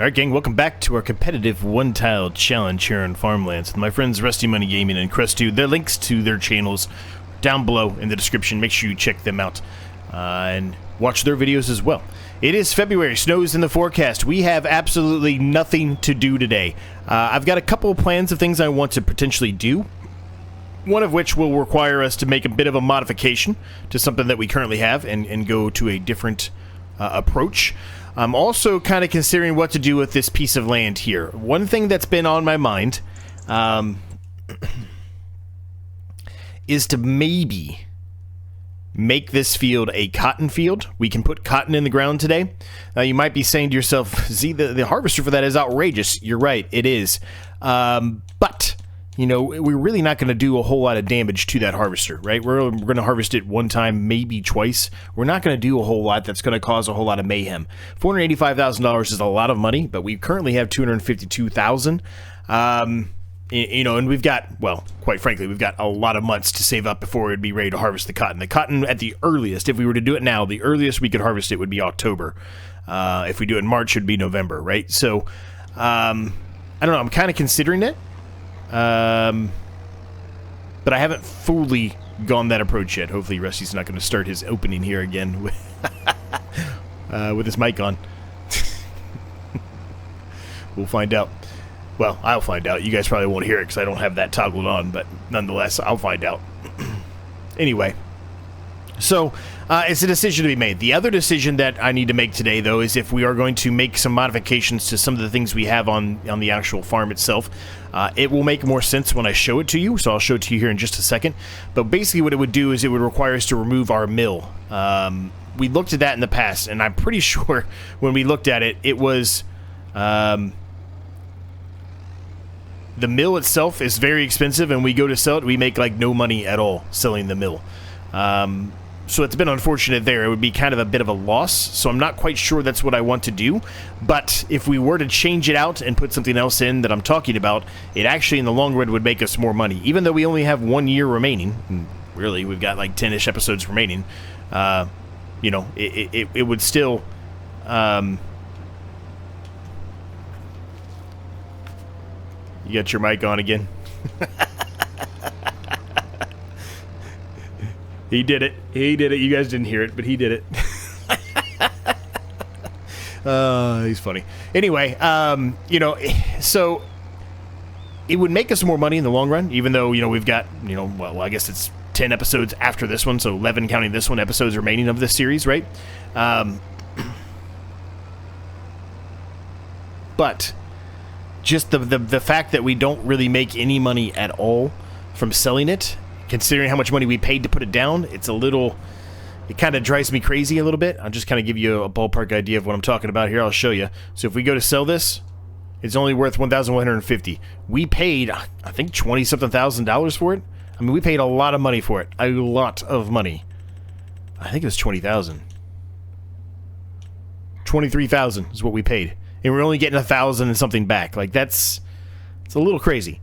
Alright gang, welcome back to our competitive one-tile challenge here on Farmlands with my friends Rusty Money Gaming and Crest2. Their links to their channels down below in the description. Make sure you check them out and watch their videos as well. It is February, snow is in the forecast. We have absolutely nothing to do today. I've got a couple of plans of things I want to potentially do. One of which will require us to make a bit of a modification to something that we currently have and go to a different approach. I'm also kind of considering what to do with this piece of land here. One thing that's been on my mind is to maybe make this field a cotton field. We can put cotton in the ground today. Now you might be saying to yourself, Z, the harvester for that is outrageous. You're right, it is. But you know, we're really not going to do a whole lot of damage to that harvester, right? We're going to harvest it one time, maybe twice. We're not going to do a whole lot that's going to cause a whole lot of mayhem. $485,000 is a lot of money, but we currently have $252,000. You know, and we've got, well, quite frankly, we've got a lot of months to save up before we'd be ready to harvest the cotton. The cotton, at the earliest, if we were to do it now, the earliest we could harvest it would be October. If we do it in March, it would be November, right? So, I don't know. I'm kind of considering it. But I haven't fully gone that approach yet. Hopefully Rusty's not going to start his opening here again with, with his mic on. We'll find out. Well, I'll find out. You guys probably won't hear it because I don't have that toggled on, but nonetheless, I'll find out. Anyway, so it's a decision to be made. The other decision that I need to make today, though, is if we are going to make some modifications to some of the things we have on the actual farm itself. It will make more sense when I show it to you, so I'll show it to you here in just a second. But basically what it would do is it would require us to remove our mill. We looked at that in the past, and I'm pretty sure when we looked at it, it was... the mill itself is very expensive, and we go to sell it, we make like no money at all selling the mill. So it's been unfortunate there. It would be kind of a bit of a loss, so I'm not quite sure that's what I want to do. But if we were to change it out and put something else in that I'm talking about, it actually in the long run would make us more money. Even though we only have 1 year remaining, and really we've got like 10-ish episodes remaining, you know, it would still... You got your mic on again. He did it. He did it. You guys didn't hear it, but he did it. He's funny. Anyway, you know, so it would make us more money in the long run, even though, you know, we've got, you know, well, I guess it's 10 episodes after this one, so 11 counting this one, episodes remaining of this series, right? But just the fact that we don't really make any money at all from selling it, considering how much money we paid to put it down, it's a little... It kind of drives me crazy a little bit. I'll just kind of give you a ballpark idea of what I'm talking about here. I'll show you. So if we go to sell this, it's only worth $1,150. We paid, I think, $20-something thousand for it. I mean, we paid a lot of money for it. A lot of money. I think it was $20,000. $23,000 is what we paid. And we're only getting $1,000 and something back. Like, it's a little crazy.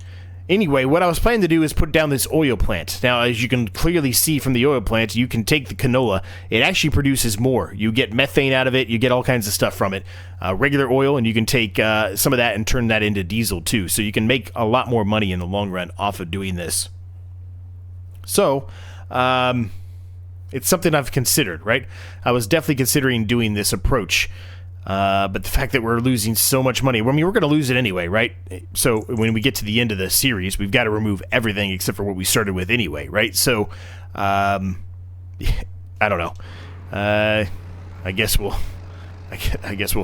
Anyway, what I was planning to do is put down this oil plant. Now, as you can clearly see from the oil plant, you can take the canola. It actually produces more. You get methane out of it. You get all kinds of stuff from it. Regular oil, and you can take some of that and turn that into diesel, too. So you can make a lot more money in the long run off of doing this. So, it's something I've considered, right? I was definitely considering doing this approach. But the fact that we're losing so much money, I mean, we're going to lose it anyway, right? So when we get to the end of the series, we've got to remove everything except for what we started with anyway, right? So, I don't know. I guess we'll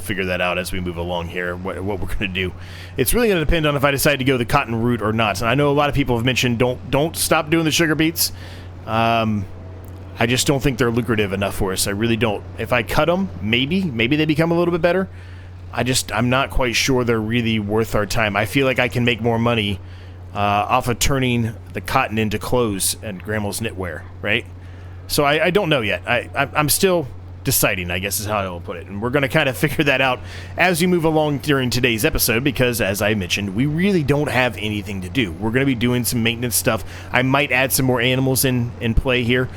figure that out as we move along here, what we're going to do. It's really going to depend on if I decide to go the cotton route or not. And I know a lot of people have mentioned don't stop doing the sugar beets. I just don't think they're lucrative enough for us. I really don't. If I cut them, maybe they become a little bit better. I'm not quite sure they're really worth our time. I feel like I can make more money off of turning the cotton into clothes and grandma's knitwear, right? So I don't know yet. I'm still deciding, I guess is how I will put it. And we're going to kind of figure that out as we move along during today's episode because, as I mentioned, we really don't have anything to do. We're going to be doing some maintenance stuff. I might add some more animals in play here.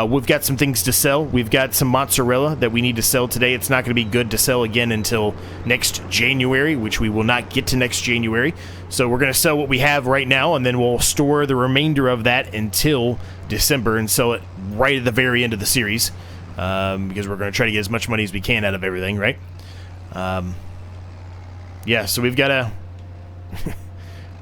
We've got some things to sell. We've got some mozzarella that we need to sell today. It's not going to be good to sell again until next January, which we will not get to next January. So we're going to sell what we have right now, and then we'll store the remainder of that until December and sell it right at the very end of the series. Because we're going to try to get as much money as we can out of everything, right? Yeah, so we've got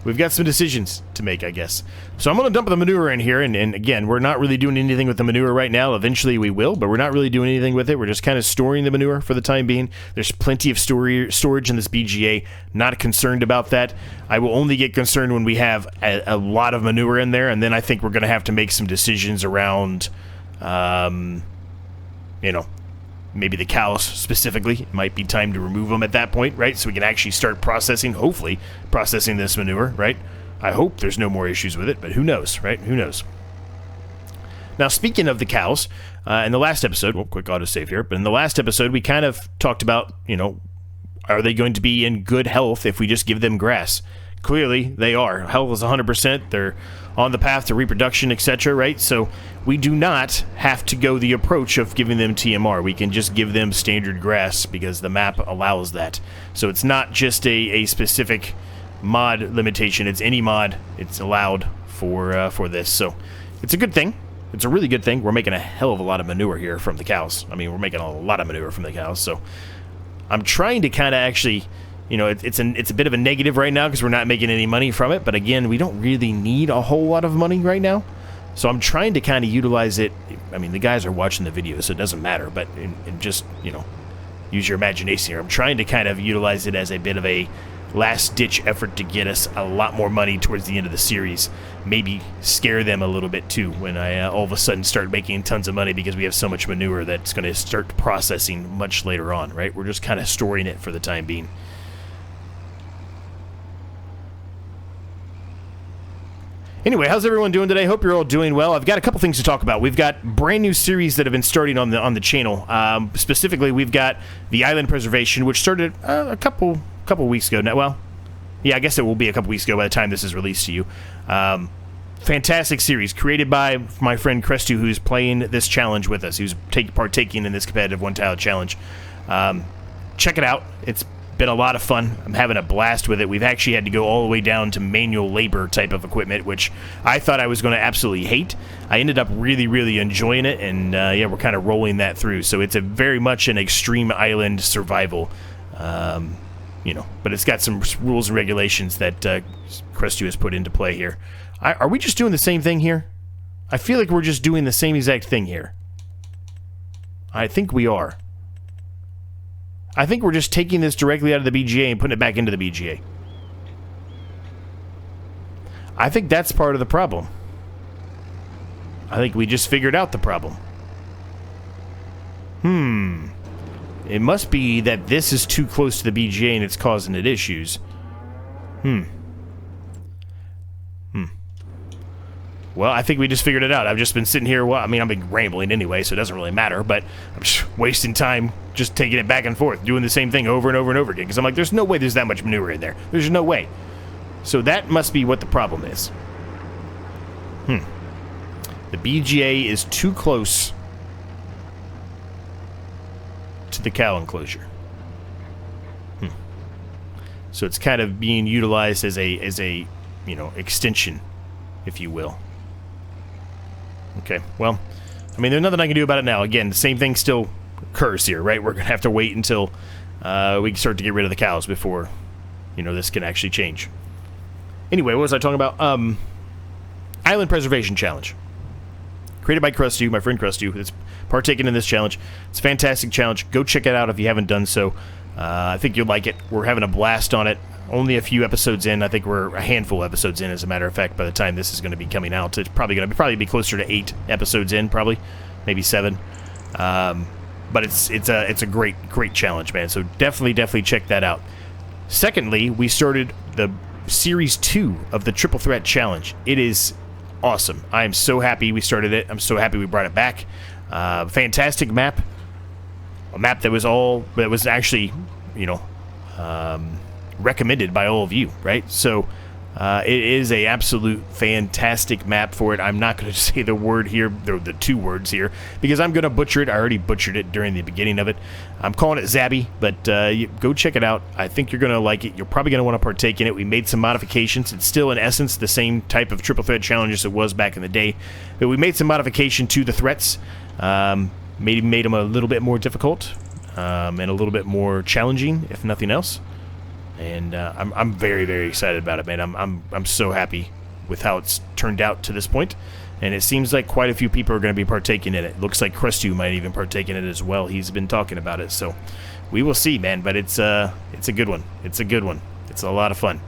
we've got some decisions to make, I guess. So I'm going to dump the manure in here, and again, we're not really doing anything with the manure right now. Eventually we will, but we're not really doing anything with it. We're just kind of storing the manure for the time being. There's plenty of storage in this BGA. Not concerned about that. I will only get concerned when we have a lot of manure in there, and then I think we're going to have to make some decisions around... you know, maybe the cows specifically. It might be time to remove them at that point, right? So we can actually start processing, hopefully, processing this manure, right? I hope there's no more issues with it, but who knows, right? Who knows? Now, speaking of the cows, in the last episode, well, quick autosave here, but in the last episode, we kind of talked about, you know, are they going to be in good health if we just give them grass? Clearly, they are. Health is 100%. They're on the path to reproduction, etc., right? So we do not have to go the approach of giving them TMR. We can just give them standard grass because the map allows that. So it's not just a specific mod limitation. It's any mod. It's allowed for this. So it's a good thing. It's a really good thing. We're making a hell of a lot of manure here from the cows. I mean, we're making a lot of manure from the cows. So I'm trying to kind of actually... You know, it's a bit of a negative right now because we're not making any money from it. But again, we don't really need a whole lot of money right now. So I'm trying to kind of utilize it. I mean, the guys are watching the video, so it doesn't matter. But just, you know, use your imagination here. I'm trying to kind of utilize it as a bit of a last-ditch effort to get us a lot more money towards the end of the series. Maybe scare them a little bit, too, when I all of a sudden start making tons of money because we have so much manure that's going to start processing much later on, right? We're just kind of storing it for the time being. Anyway, how's everyone doing today? Hope you're all doing well. I've got a couple things to talk about. We've got brand new series that have been starting on the channel. Specifically, we've got the Island Preservation, which started a couple weeks ago now. Well, yeah, I guess it will be a couple weeks ago by the time this is released to you. Fantastic series created by my friend Crestu, who's playing this challenge with us, who's partaking in this competitive one-tile challenge. Check it out. It's been a lot of fun. I'm having a blast with it. We've actually had to go all the way down to manual labor type of equipment, which I thought I was going to absolutely hate. I ended up really, really enjoying it, and yeah, we're kind of rolling that through. So it's a very much an extreme island survival, you know, but it's got some rules and regulations that Crestu has put into play here. Are we just doing the same thing here? I feel like we're just doing the same exact thing here. I think we are. I think we're just taking this directly out of the BGA and putting it back into the BGA. I think that's part of the problem. I think we just figured out the problem. It must be that this is too close to the BGA and it's causing it issues. Well, I think we just figured it out. I've just been sitting here, well, I mean, I've been rambling anyway, so it doesn't really matter, but I'm just wasting time just taking it back and forth, doing the same thing over and over and over again, because I'm like, there's no way there's that much manure in there. There's no way. So that must be what the problem is. The BGA is too close to the cow enclosure. So it's kind of being utilized as a you know, extension, if you will. Okay, well, I mean, there's nothing I can do about it now. Again, the same thing still occurs here, right? We're going to have to wait until we can start to get rid of the cows before, you know, this can actually change. Anyway, what was I talking about? Island Preservation Challenge. Created by Crestu, my friend Crestu, that's partaking in this challenge. It's a fantastic challenge. Go check it out if you haven't done so. I think you'll like it. We're having a blast on it. Only a few episodes in. I think we're a handful of episodes in, as a matter of fact, by the time this is going to be coming out. It's probably going to be closer to 8 episodes in, probably. Maybe 7. But it's a great challenge, man. So definitely check that out. Secondly, we started the Series 2 of the Triple Threat Challenge. It is awesome. I am so happy we started it. I'm so happy we brought it back. Fantastic map. a map that was actually, you know, recommended by all of you, right? So it is a absolute fantastic map for it. I'm not going to say the word here, the two words here, because I'm going to butcher it. I already butchered it during the beginning of it. I'm calling it Zabby, but go check it out. I think you're going to like it. You're probably going to want to partake in it. We made some modifications. It's still, in essence, the same type of triple threat challenge as it was back in the day, but we made some modification to the threats. Made them a little bit more difficult and a little bit more challenging, if nothing else. And I'm very, very excited about it, man. I'm so happy with how it's turned out to this point, and it seems like quite a few people are going to be partaking in it. Looks like Crestu might even partake in it as well. He's been talking about it, so we will see, man. But it's a good one. It's a good one. It's a lot of fun.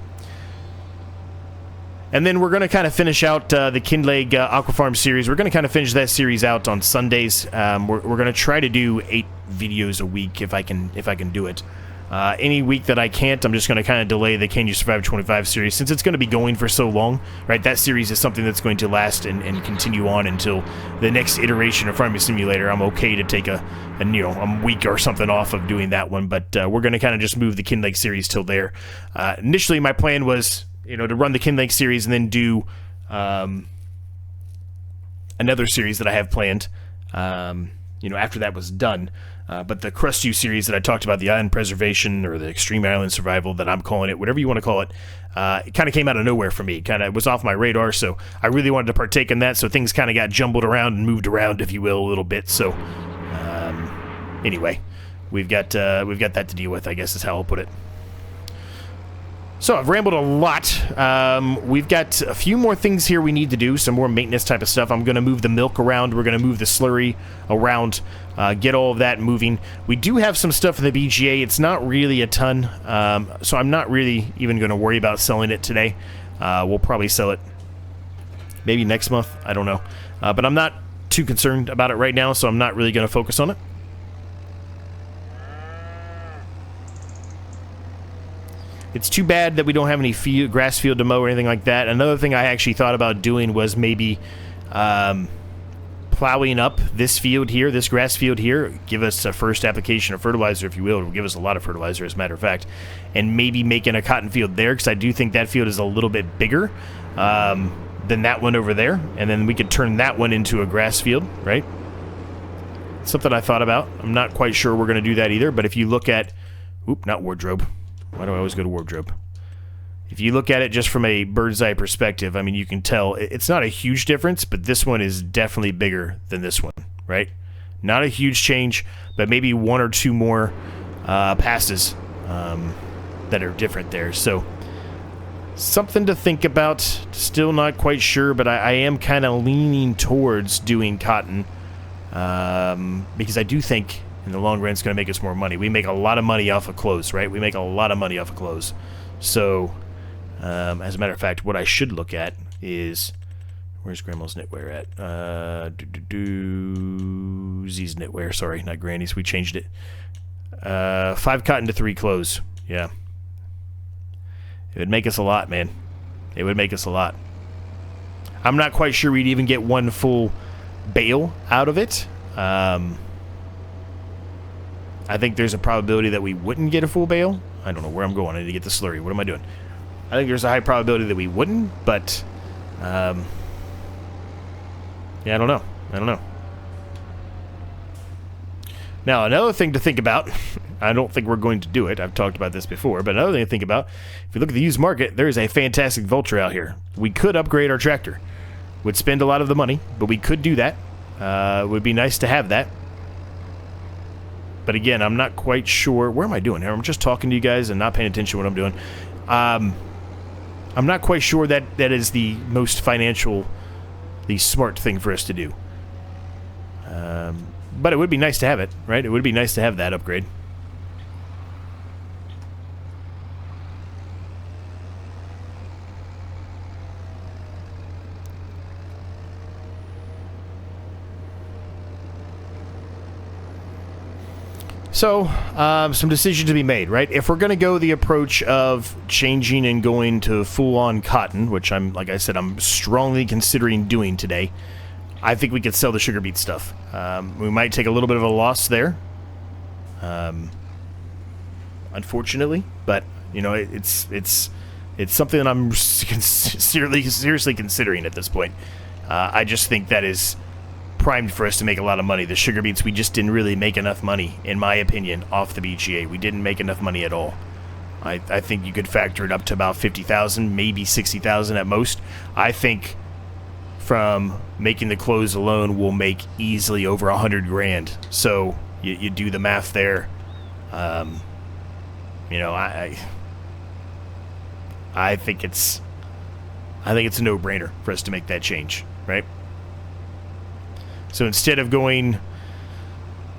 And then we're going to kind of finish out the Kinleg Aquafarm series. We're going to kind of finish that series out on Sundays. We're going to try to do 8 videos a week if I can do it. Any week that I can't, I'm just going to kind of delay the Can You Survive 25 series, since it's going to be going for so long, right? That series is something that's going to last and continue on until the next iteration of Farming Simulator. I'm okay to take a week or something off of doing that one, but we're going to kind of just move the Kinleg series till there. Initially, my plan was, to run the Kinleg series and then do another series that I have planned, after that was done. But the Crestu series that I talked about, the Island Preservation or the Extreme Island Survival that I'm calling it, whatever you want to call it, it kind of came out of nowhere for me. Kind of was off my radar, so I really wanted to partake in that. So things kind of got jumbled around and moved around, if you will, a little bit. So anyway, we've got that to deal with, I guess is how I'll put it. So I've rambled a lot. We've got a few more things here we need to do, some more maintenance type of stuff. I'm going to move the milk around. We're going to move the slurry around, get all of that moving. We do have some stuff in the BGA. It's not really a ton, so I'm not really even going to worry about selling it today. We'll probably sell it maybe next month. I don't know. But I'm not too concerned about it right now, so I'm not really going to focus on it. It's too bad that we don't have any grass field to mow or anything like that. Another thing I actually thought about doing was maybe plowing up this field here, this grass field here, give us a first application of fertilizer, if you will. It will give us a lot of fertilizer, as a matter of fact. And maybe making a cotton field there, because I do think that field is a little bit bigger than that one over there. And then we could turn that one into a grass field, right? Something I thought about. I'm not quite sure we're going to do that either, but if you look at... Oop, not wardrobe. Why do I always go to wardrobe? If you look at it just from a bird's eye perspective, I mean, you can tell it's not a huge difference, but this one is definitely bigger than this one, right? Not a huge change, but maybe 1 or 2 more passes that are different there. So something to think about. Still not quite sure, but I am kind of leaning towards doing cotton because I do think in the long run it's going to make us more money. We make a lot of money off of clothes, right? We make a lot of money off of clothes. So as a matter of fact, what I should look at is, where's Grandma's knitwear at? Z's knitwear, sorry, not Granny's. We changed it. 5 cotton to 3 clothes. Yeah. It would make us a lot, man. It would make us a lot. I'm not quite sure we'd even get 1 full bale out of it. I think there's a probability that we wouldn't get a full bale. I don't know where I'm going. I need to get the slurry. What am I doing? I think there's a high probability that we wouldn't, but yeah, I don't know. Now, another thing to think about, I don't think we're going to do it. I've talked about this before, but another thing to think about, if you look at the used market, there is a fantastic Vulture out here. We could upgrade our tractor. Would spend a lot of the money, but we could do that. It would be nice to have that. But again, I'm not quite sure. Where am I doing here? I'm just talking to you guys and not paying attention to what I'm doing. I'm not quite sure that is the most financially smart thing for us to do. But it would be nice to have it, right? It would be nice to have that upgrade. So, some decisions to be made, right? If we're going to go the approach of changing and going to full-on cotton, which like I said, I'm strongly considering doing today, I think we could sell the sugar beet stuff. We might take a little bit of a loss there, unfortunately. But you know, it's something that I'm seriously considering at this point. I just think that is primed for us to make a lot of money. The sugar beets, we just didn't really make enough money, in my opinion, off the BGA. We didn't make enough money at all. I think you could factor it up to about 50,000, maybe 60,000 at most. I think from making the clothes alone, we'll make easily over 100 grand. So you do the math there. You know, I think it's a no-brainer for us to make that change, right? So instead of going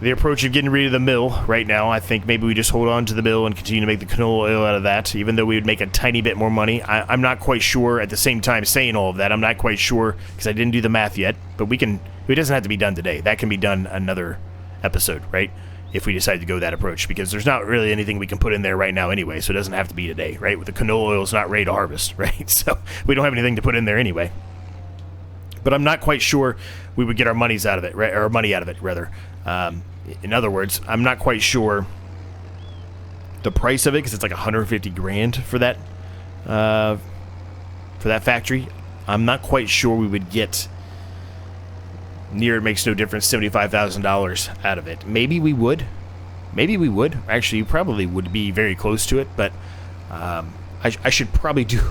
the approach of getting rid of the mill right now, I think maybe we just hold on to the mill and continue to make the canola oil out of that, even though we would make a tiny bit more money. I'm not quite sure, at the same time saying all of that, I'm not quite sure, because I didn't do the math yet, but it doesn't have to be done today. That can be done another episode, right? If we decide to go that approach, because there's not really anything we can put in there right now anyway, so it doesn't have to be today, right? With the canola oil, it's not ready to harvest, right? So we don't have anything to put in there anyway. But I'm not quite sure we would get our monies out of it, right? Or money out of it, rather. In other words, I'm not quite sure the price of it, because it's like 150 grand for that factory. I'm not quite sure we would get near, it makes no difference, $75,000 out of it. Maybe we would. Maybe we would. Actually, you probably would be very close to it, but I should probably do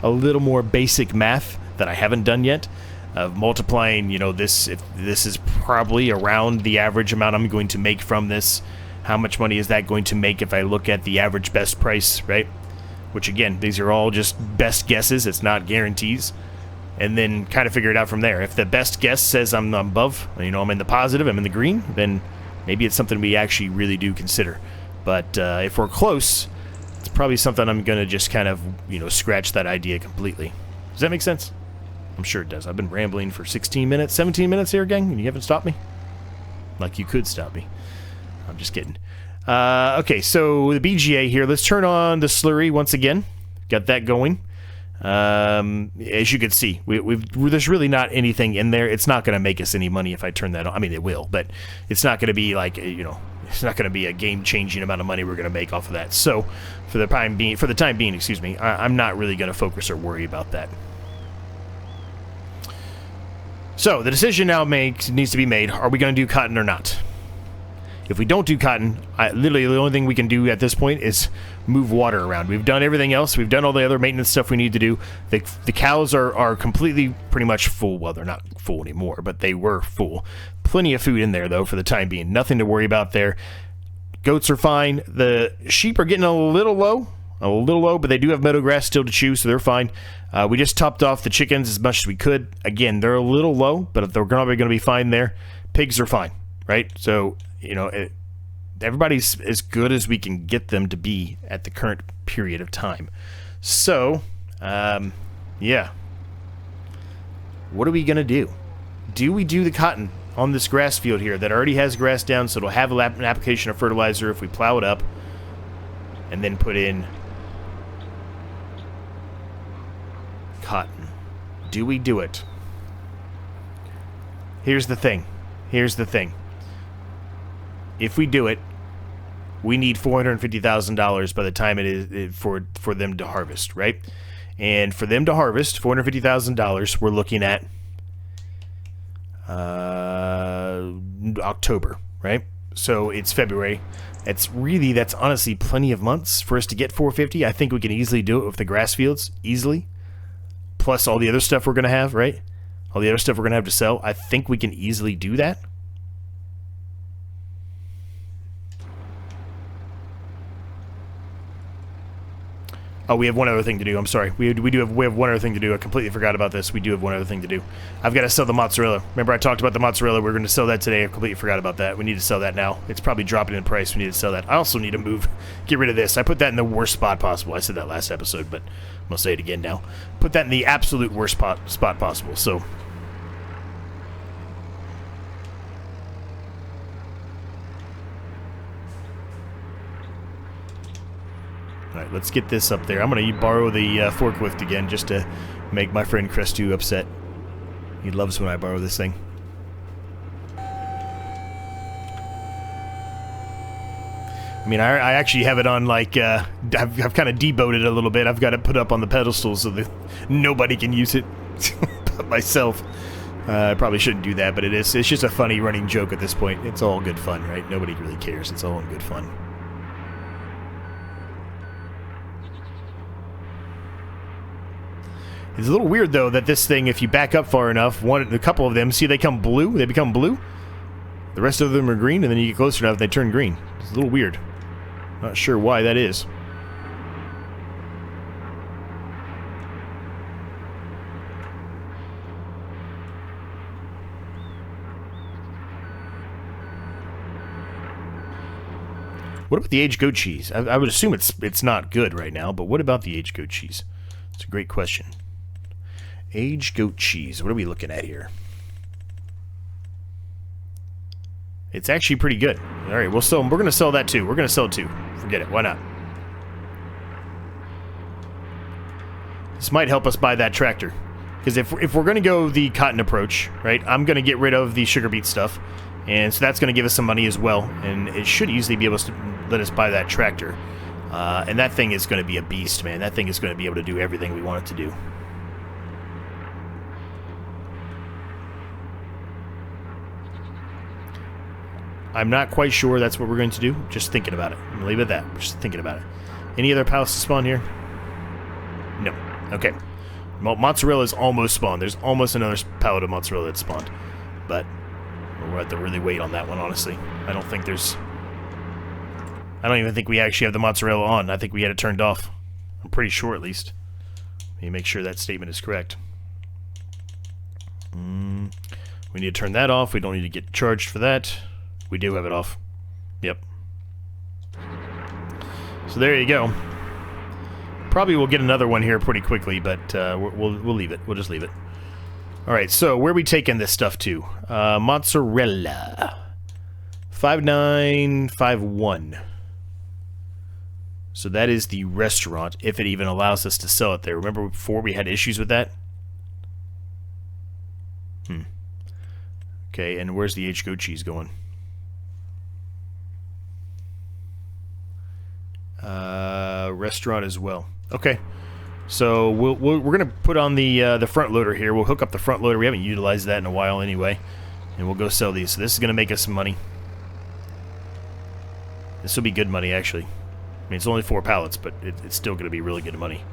a little more basic math that I haven't done yet, of multiplying, you know, this, if this is probably around the average amount I'm going to make from this, how much money is that going to make if I look at the average best price, right? Which, again, these are all just best guesses, it's not guarantees. And then kind of figure it out from there. If the best guess says I'm above, you know, I'm in the positive, I'm in the green, then maybe it's something we actually really do consider. But if we're close, it's probably something I'm going to just kind of, you know, scratch that idea completely. Does that make sense? I'm sure it does. I've been rambling for 16 minutes, 17 minutes here, gang, and you haven't stopped me? Like you could stop me. I'm just kidding. Okay, so the BGA here. Let's turn on the slurry once again. Got that going. As you can see, there's really not anything in there. It's not going to make us any money if I turn that on. I mean, it will, but it's not going to be like, you know, it's not going to be a game-changing amount of money we're going to make off of that. So, for the time being, excuse me, I'm not really going to focus or worry about that. So, the decision now needs to be made. Are we going to do cotton or not? If we don't do cotton, literally the only thing we can do at this point is move water around. We've done everything else. We've done all the other maintenance stuff we need to do. The cows are completely pretty much full. Well, they're not full anymore, but they were full. Plenty of food in there, though, for the time being. Nothing to worry about there. Goats are fine. The sheep are getting a little low, but they do have meadow grass still to chew, so they're fine. We just topped off the chickens as much as we could. Again, they're a little low, but they're probably going to be fine there. Pigs are fine, right? So, you know, everybody's as good as we can get them to be at the current period of time. So, yeah. What are we going to do? Do we do the cotton on this grass field here that already has grass down, so it'll have an application of fertilizer if we plow it up, and then put in cotton? Do we do it? Here's the thing. If we do it, we need $450,000 by the time it is for them to harvest, right? And for them to harvest $450,000, we're looking at October, right? So it's February. That's honestly plenty of months for us to get 450. I think we can easily do it with the grass fields, easily. Plus all the other stuff we're going to have, right? All the other stuff we're going to have to sell. I think we can easily do that. Oh, we have one other thing to do. I'm sorry. We have one other thing to do. I completely forgot about this. We do have one other thing to do. I've got to sell the mozzarella. Remember I talked about the mozzarella. We're going to sell that today. I completely forgot about that. We need to sell that now. It's probably dropping in price. We need to sell that. I also need to get rid of this. I put that in the worst spot possible. I said that last episode, but I'm going to say it again now. Put that in the absolute worst spot possible. So, alright, let's get this up there. I'm going to borrow the forklift again just to make my friend Crestu upset. He loves when I borrow this thing. I mean, I actually have it on, like, I've kind of deboed it a little bit. I've got it put up on the pedestal so that nobody can use it but myself. I probably shouldn't do that, but it's just a funny running joke at this point. It's all good fun, right? Nobody really cares. It's all in good fun. It's a little weird, though, that this thing, if you back up far enough, a couple of them, see, they become blue. The rest of them are green, and then you get closer enough, they turn green. It's a little weird. Not sure why that is. What about the aged goat cheese? I would assume it's not good right now, but what about the aged goat cheese? It's a great question. Aged goat cheese. What are we looking at here? It's actually pretty good. All right, we're going to sell that too. We're going to sell two. Forget it. Why not? This might help us buy that tractor. Because if we're going to go the cotton approach, right, I'm going to get rid of the sugar beet stuff. And so that's going to give us some money as well. And it should easily be able to let us buy that tractor. And that thing is going to be a beast, man. That thing is going to be able to do everything we want it to do. I'm not quite sure that's what we're going to do. Just thinking about it. I'm going to leave it at that. Just thinking about it. Any other pallets to spawn here? No. Okay. Well, mozzarella is almost spawned. There's almost another pallet of mozzarella that's spawned. But we'll have to really wait on that one, honestly. I don't even think we actually have the mozzarella on. I think we had it turned off. I'm pretty sure, at least. Let me make sure that statement is correct. We need to turn that off. We don't need to get charged for that. We do have it off. Yep. So there you go. Probably we'll get another one here pretty quickly, but we'll leave it. We'll just leave it. All right, so where are we taking this stuff to? Mozzarella. 5951. So that is the restaurant, if it even allows us to sell it there. Remember before we had issues with that? Okay, and where's the aged goat cheese going? Restaurant as well. Okay, so we're gonna put on the front loader here. We'll hook up the front loader. We haven't utilized that in a while anyway, and we'll go sell these. So this is gonna make us some money. This will be good money, actually. I mean, it's only 4 pallets, but it's still gonna be really good money.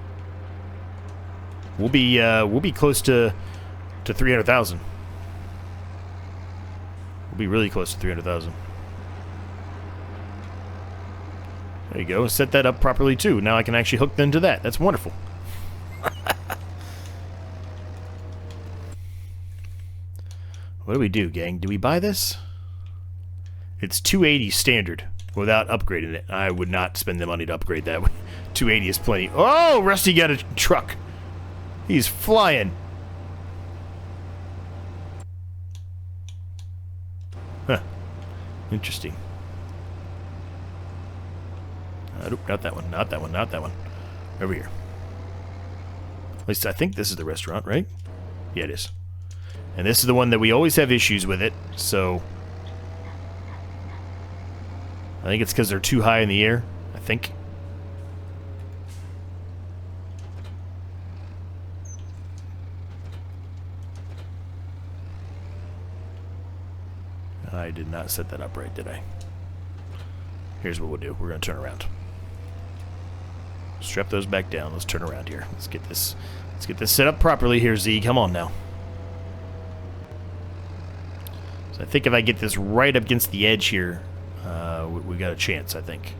We'll be close to 300,000. We'll be really close to 300,000. There you go. Set that up properly, too. Now I can actually hook them to that. That's wonderful. What do we do, gang? Do we buy this? It's 280 standard without upgrading it. I would not spend the money to upgrade that. 280 is plenty. Oh, Rusty got a truck. He's flying. Huh. Interesting. Nope, not that one, not that one, not that one. Over here. At least I think this is the restaurant, right? Yeah, it is. And this is the one that we always have issues with it, so... I think it's because they're too high in the air, I think. I did not set that up right, did I? Here's what we'll do. We're going to turn around. Strap those back down. Let's turn around here. Let's get this set up properly here, Z. Come on now. So I think if I get this right up against the edge here, we got a chance, I think.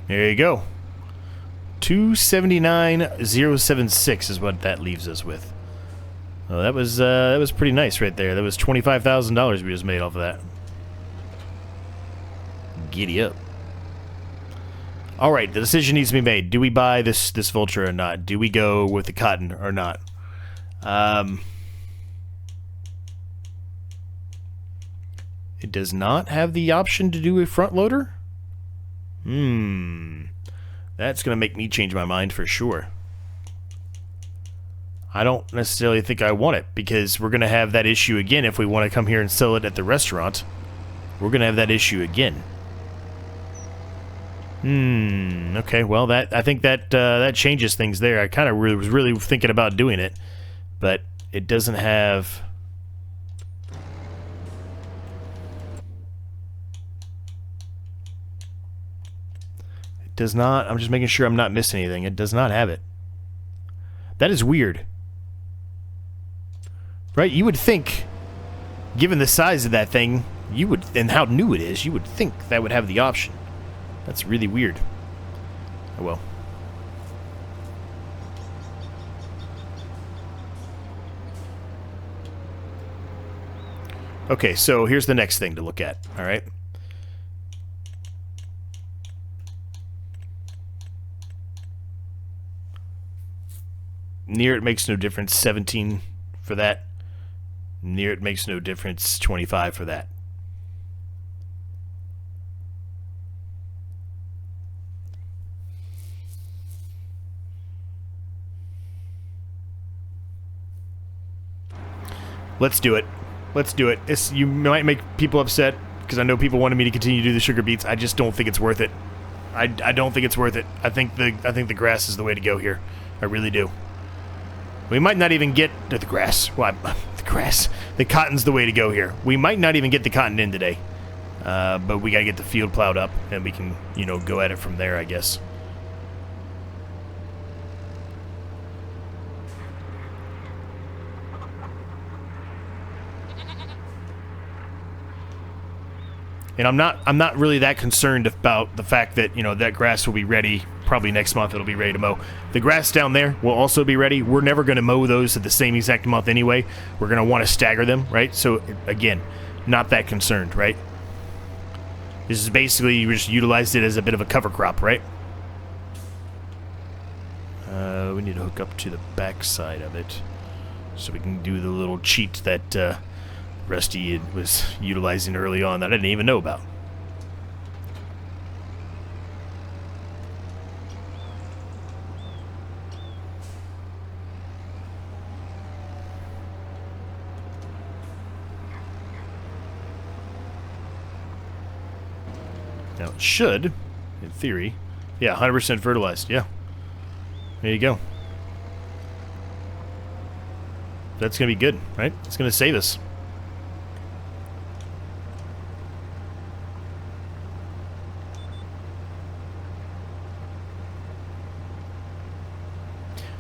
There you go. 279,076 is what that leaves us with. Oh, that was pretty nice right there. That was $25,000 we just made off of that. Giddy up. All right, the decision needs to be made. Do we buy this vulture or not? Do we go with the cotton or not? It does not have the option to do a front loader? That's going to make me change my mind for sure. I don't necessarily think I want it, because we're going to have that issue again if we want to come here and sell it at the restaurant. We're going to have that issue again. Okay, well, I think that changes things there. I kind of was really thinking about doing it, but it doesn't have... It does not... I'm just making sure I'm not missing anything. It does not have it. That is weird. Right? You would think, given the size of that thing, you would, and how new it is, you would think that would have the option. That's really weird. Oh well. Okay, so here's the next thing to look at, alright? Near it makes no difference, 17 for that. Near it makes no difference, 25 for that. Let's do it. Let's do it. You might make people upset, because I know people wanted me to continue to do the sugar beets. I just don't think it's worth it. I don't think it's worth it. I think the grass is the way to go here. I really do. We might not even get the grass. Well, the grass. The cotton's the way to go here. We might not even get the cotton in today. But we gotta get the field plowed up, and we can, you know, go at it from there, I guess. And I'm not really that concerned about the fact that, you know, that grass will be ready. Probably next month it'll be ready to mow. The grass down there will also be ready. We're never going to mow those at the same exact month anyway. We're going to want to stagger them, right? So, again, not that concerned, right? This is basically, you just utilized it as a bit of a cover crop, right? We need to hook up to the back side of it so we can do the little cheat that Rusty was utilizing early on that I didn't even know about. Now it should, in theory, yeah, 100% fertilized, yeah. There you go. That's going to be good, right? It's going to save us.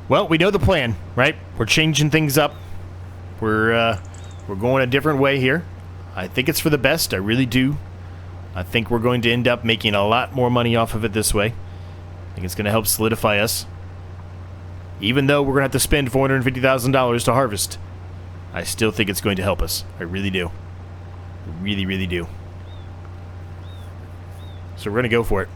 Well, we know the plan, right? We're changing things up. We're going a different way here. I think it's for the best. I really do. I think we're going to end up making a lot more money off of it this way. I think it's going to help solidify us. Even though we're going to have to spend $450,000 to harvest, I still think it's going to help us. I really do. I really, really do. So we're going to go for it.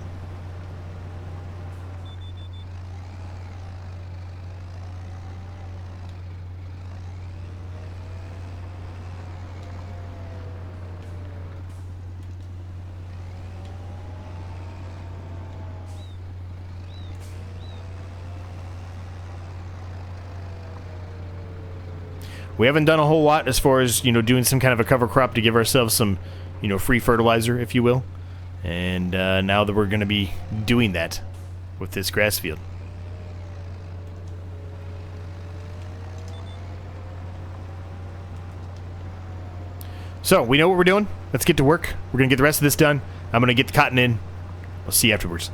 We haven't done a whole lot as far as, you know, doing some kind of a cover crop to give ourselves some, you know, free fertilizer, if you will. And now that we're going to be doing that with this grass field. So, we know what we're doing. Let's get to work. We're going to get the rest of this done. I'm going to get the cotton in. We'll see you afterwards.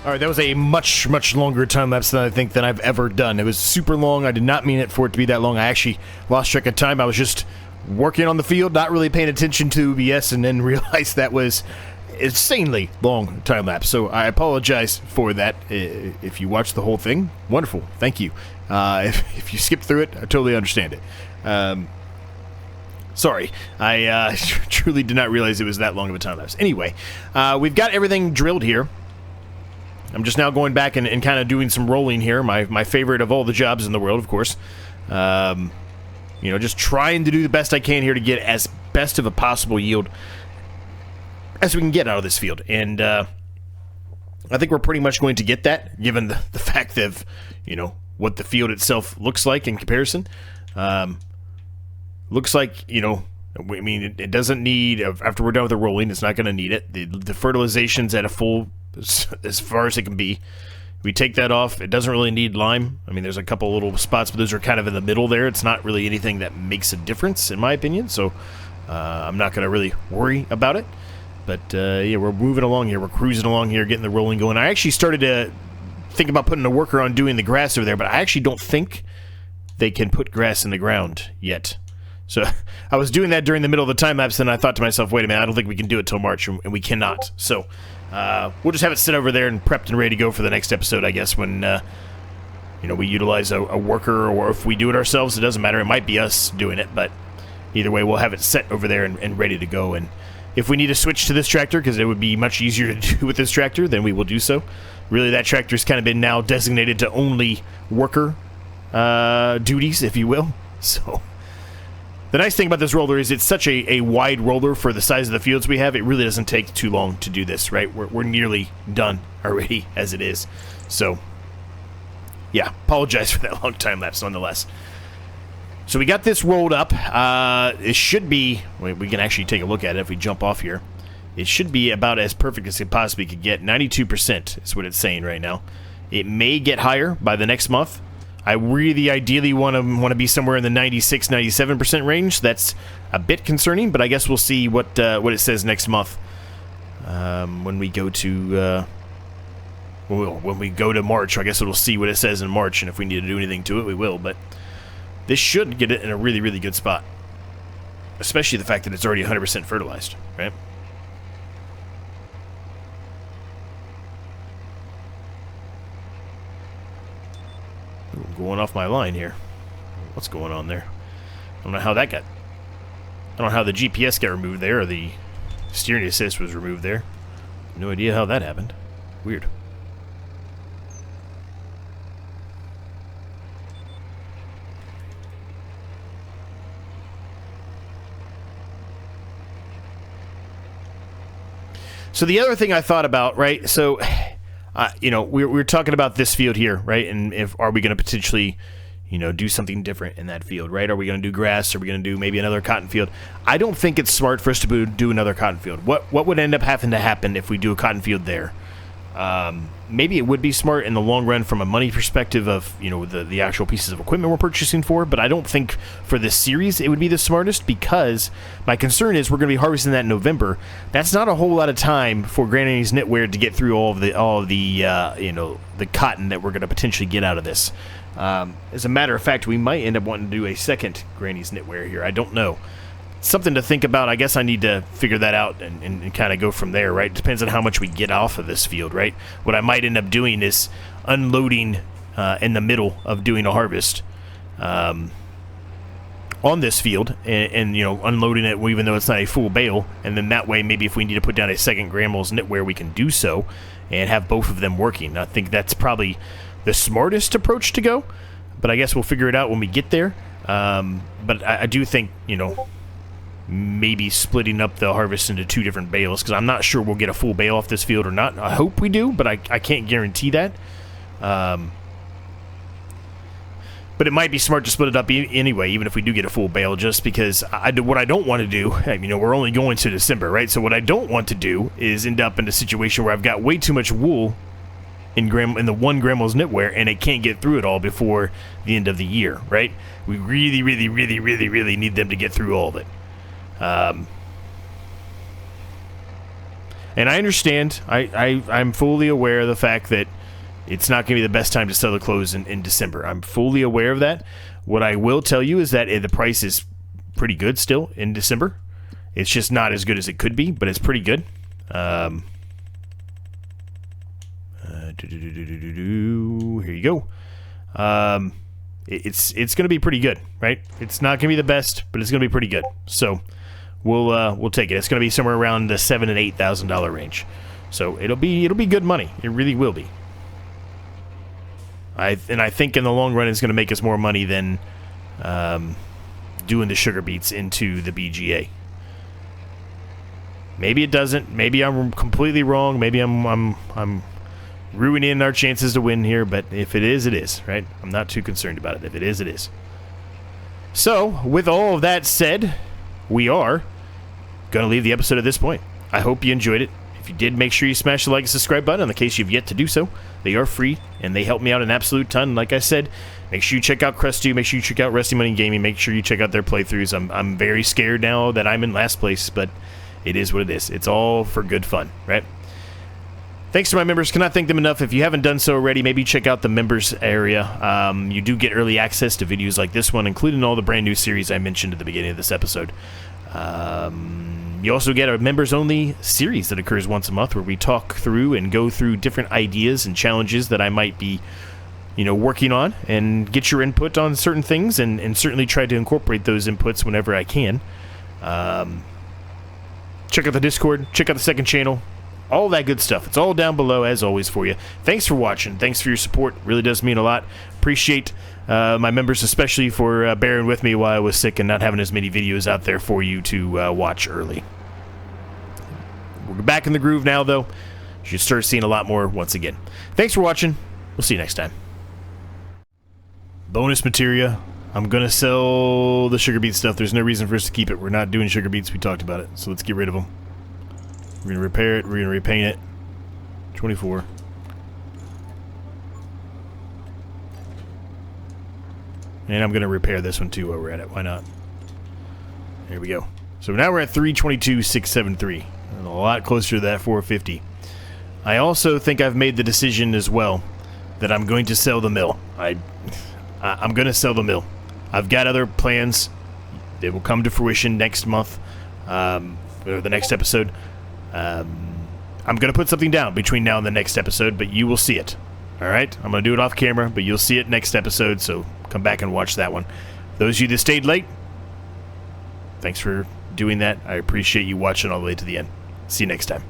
All right, that was a much, much longer time lapse than I think than I've ever done. It was super long. I did not mean it for it to be that long. I actually lost track of time. I was just working on the field, not really paying attention to OBS, and then realized that was insanely long time lapse. So I apologize for that. If you watched the whole thing, wonderful. Thank you. If you skipped through it, I totally understand it. Sorry, I truly did not realize it was that long of a time lapse. Anyway, we've got everything drilled here. I'm just now going back and kind of doing some rolling here. My favorite of all the jobs in the world, of course. You know, just trying to do the best I can here to get as best of a possible yield as we can get out of this field. And I think we're pretty much going to get that, given the fact of, you know, what the field itself looks like in comparison. Looks like, you know, I mean, it doesn't need, after we're done with the rolling, it's not going to need it. The fertilization's at a full, as far as it can be. We take that off. It doesn't really need lime. I mean, there's a couple little spots, but those are kind of in the middle there. It's not really anything that makes a difference, in my opinion, so I'm not going to really worry about it. But, yeah, we're moving along here. We're cruising along here, getting the rolling going. I actually started to think about putting a worker on doing the grass over there, but I actually don't think they can put grass in the ground yet. So I was doing that during the middle of the time lapse, and I thought to myself, wait a minute, I don't think we can do it till March, and we cannot. So we'll just have it sit over there and prepped and ready to go for the next episode, I guess, when you know, we utilize a worker, or if we do it ourselves, it doesn't matter. It might be us doing it, but either way, we'll have it set over there and ready to go. And if we need to switch to this tractor, because it would be much easier to do with this tractor, then we will do so. Really, that tractor's kind of been now designated to only worker duties, if you will. So the nice thing about this roller is it's such a wide roller for the size of the fields we have. It really doesn't take too long to do this, right? We're nearly done already as it is. So, yeah, apologize for that long time lapse nonetheless. So we got this rolled up. It should be, wait, we can actually take a look at it if we jump off here. It should be about as perfect as it possibly could get. 92% is what it's saying right now. It may get higher by the next month. I really ideally want to be somewhere in the 96-97% range. That's a bit concerning, but I guess we'll see what it says next month when we go to when we go to March. I guess it'll see what it says in March, and if we need to do anything to it, we will. But this should get it in a really, really good spot, especially the fact that it's already 100% fertilized, right? I'm going off my line here. What's going on there? I don't know how that got... I don't know how the GPS got removed there, or the steering assist was removed there. No idea how that happened. Weird. So the other thing I thought about, right, so... you know, we're talking about this field here, right? And are we going to potentially, you know, do something different in that field, right? Are we going to do grass? Are we going to do maybe another cotton field? I don't think it's smart for us to do another cotton field. What would end up having to happen if we do a cotton field there? Maybe it would be smart in the long run from a money perspective of, you know, the actual pieces of equipment we're purchasing for, but I don't think for this series it would be the smartest, because my concern is we're going to be harvesting that in November. That's not a whole lot of time for Granny's knitwear to get through all of the you know, the cotton that we're going to potentially get out of this. As a matter of fact, we might end up wanting to do a second Granny's knitwear here. I don't know. Something to think about. I guess I need to figure that out and kind of go from there, right? Depends on how much we get off of this field, right? What I might end up doing is unloading in the middle of doing a harvest on this field, and you know, unloading it even though it's not a full bale, and then that way maybe if we need to put down a second Grammel's knitwear, we can do so and have both of them working. I think that's probably the smartest approach to go, but I guess we'll figure it out when we get there. But I do think, you know, maybe splitting up the harvest into two different bales, because I'm not sure we'll get a full bale off this field or not. I hope we do, but I can't guarantee that. But it might be smart to split it up anyway, even if we do get a full bale, just because what I don't want to do, you know, we're only going to December, right? So what I don't want to do is end up in a situation where I've got way too much wool in the one Grammel's knitwear, and it can't get through it all before the end of the year, right? We really, really, really, really, really need them to get through all of it. And I understand. I'm fully aware of the fact that it's not going to be the best time to sell the clothes in December. I'm fully aware of that. What I will tell you is that the price is pretty good still in December. It's just not as good as it could be, but it's pretty good. Here you go. It's going to be pretty good, right? It's not going to be the best, but it's going to be pretty good. So we'll take it. It's going to be somewhere around the $7,000 and $8,000 range. So it'll be good money. It really will be. I think in the long run it's going to make us more money than doing the sugar beets into the BGA. Maybe it doesn't. Maybe I'm completely wrong. Maybe I'm ruining our chances to win here. But if it is, it is, right? I'm not too concerned about it. If it is, it is. So with all of that said, we are going to leave the episode at this point. I hope you enjoyed it. If you did, make sure you smash the like and subscribe button in the case you've yet to do so. They are free, and they help me out an absolute ton. Like I said, make sure you check out Crest2. Make sure you check out Rusty Money Gaming. Make sure you check out their playthroughs. I'm very scared now that I'm in last place, but it is what it is. It's all for good fun, right? Thanks to my members. Cannot thank them enough. If you haven't done so already, maybe check out the members area. You do get early access to videos like this one, including all the brand new series I mentioned at the beginning of this episode. You also get a members-only series that occurs once a month where we talk through and go through different ideas and challenges that I might be, working on and get your input on certain things and certainly try to incorporate those inputs whenever I can. Check out the Discord. Check out the second channel. All that good stuff. It's all down below, as always, for you. Thanks for watching. Thanks for your support. Really does mean a lot. Appreciate my members, especially for bearing with me while I was sick and not having as many videos out there for you to watch early. We're back in the groove now, though. You should start seeing a lot more once again. Thanks for watching. We'll see you next time. Bonus materia. I'm going to sell the sugar beet stuff. There's no reason for us to keep it. We're not doing sugar beets. We talked about it. So let's get rid of them. We're going to repair it. We're going to repaint it. 24. And I'm going to repair this one too while we're at it. Why not? There we go. So now we're at 322,673. A lot closer to that 450. I also think I've made the decision as well that I'm going to sell the mill. I'm going to sell the mill. I've got other plans. They will come to fruition next month, or the next episode. I'm going to put something down between now and the next episode, but you will see it. All right? I'm going to do it off camera, but you'll see it next episode, so come back and watch that one. Those of you that stayed late, thanks for doing that. I appreciate you watching all the way to the end. See you next time.